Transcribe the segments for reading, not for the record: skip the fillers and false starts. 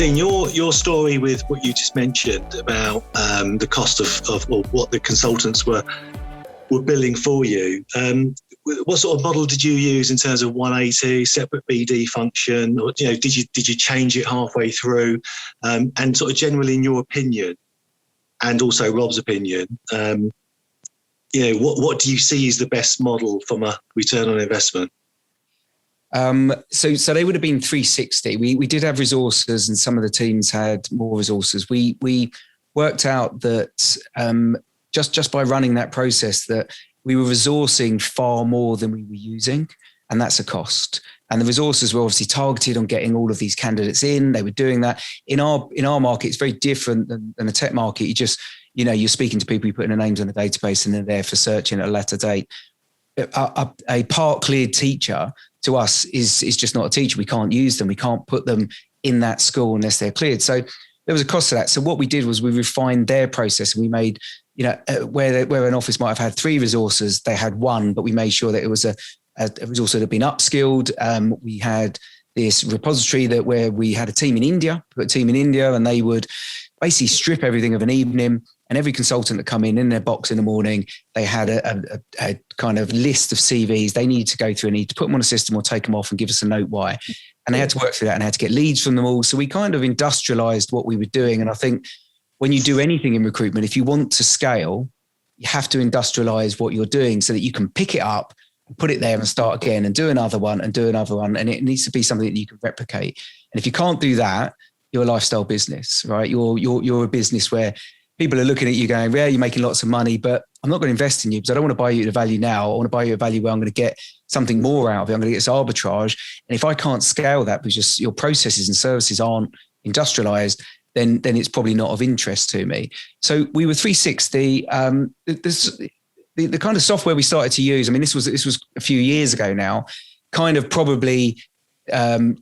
Dean, your story with what you just mentioned about the cost of or what the consultants were billing for you. What sort of model did you use in terms of 180 separate BD function? Or, did you change it halfway through? And sort of generally, in your opinion, and also Rob's opinion, what do you see as the best model from a return on investment? So they would have been 360. We did have resources, and some of the teams had more resources. We worked out that just by running that process, that we were resourcing far more than we were using, and that's a cost. And the resources were obviously targeted on getting all of these candidates in. They were doing that. In our market, it's very different than a tech market. You just, you're speaking to people, you put in their names on the database, and they're there for searching at a later date. A part cleared teacher to us is just not a teacher. We can't use them. We can't put them in that school unless they're cleared. So there was a cost to that. So what we did was we refined their process, and we made, where an office might have had 3 resources, they had 1, but we made sure that it was a resource that had been upskilled. We had this repository where we had a team in India, and they would basically strip everything of an evening. And every consultant that come in their box in the morning, they had a kind of list of CVs they needed to go through and need to put them on a system or take them off and give us a note why. And they had to work through that and had to get leads from them all. So we kind of industrialized what we were doing. And I think when you do anything in recruitment, if you want to scale, you have to industrialize what you're doing so that you can pick it up and put it there and start again and do another one and do another one. And it needs to be something that you can replicate. And if you can't do that, you're a lifestyle business, right? You're a business where people are looking at you going, yeah, you're making lots of money, but I'm not going to invest in you because I don't want to buy you the value now. I want to buy you a value where I'm going to get something more out of it. I'm going to get this arbitrage. And if I can't scale that because your processes and services aren't industrialized, then it's probably not of interest to me. So we were 360. The kind of software we started to use, I mean, this was a few years ago now, kind of probably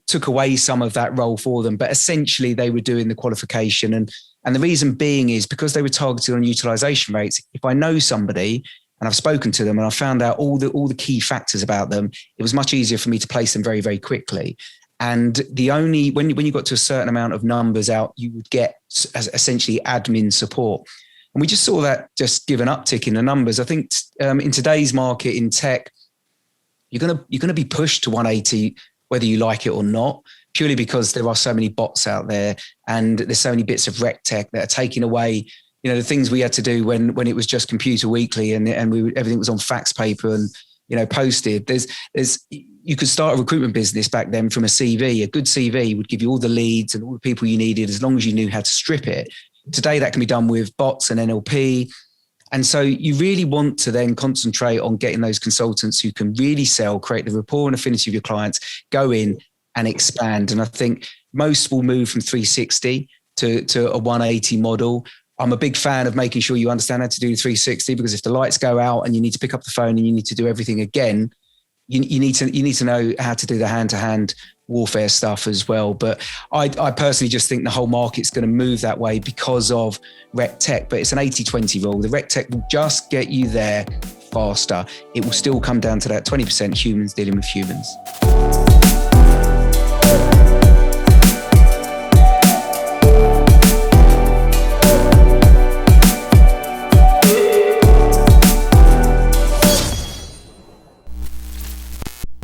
took away some of that role for them, but essentially they were doing the qualification. And the reason being is because they were targeted on utilization rates. If I know somebody and I've spoken to them and I found out all the key factors about them, it was much easier for me to place them very, very quickly. And when you got to a certain amount of numbers out, you would get essentially admin support. And we just saw that just give an uptick in the numbers. I think in today's market in tech, you're gonna be pushed to 180, whether you like it or not, purely because there are so many bots out there and there's so many bits of rec tech that are taking away, the things we had to do when it was just Computer Weekly and everything was on fax paper and, posted. You could start a recruitment business back then from a CV. A good CV would give you all the leads and all the people you needed as long as you knew how to strip it. Today, that can be done with bots and NLP. And so you really want to then concentrate on getting those consultants who can really sell, create the rapport and affinity with your clients, go in and expand. And I think most will move from 360 to a 180 model. I'm a big fan of making sure you understand how to do 360, because if the lights go out and you need to pick up the phone and you need to do everything again, you need to know how to do the hand-to-hand warfare stuff as well. But I personally just think the whole market's going to move that way because of rec tech, but it's an 80-20 rule. The rec tech will just get you there faster. It will still come down to that 20% humans dealing with humans.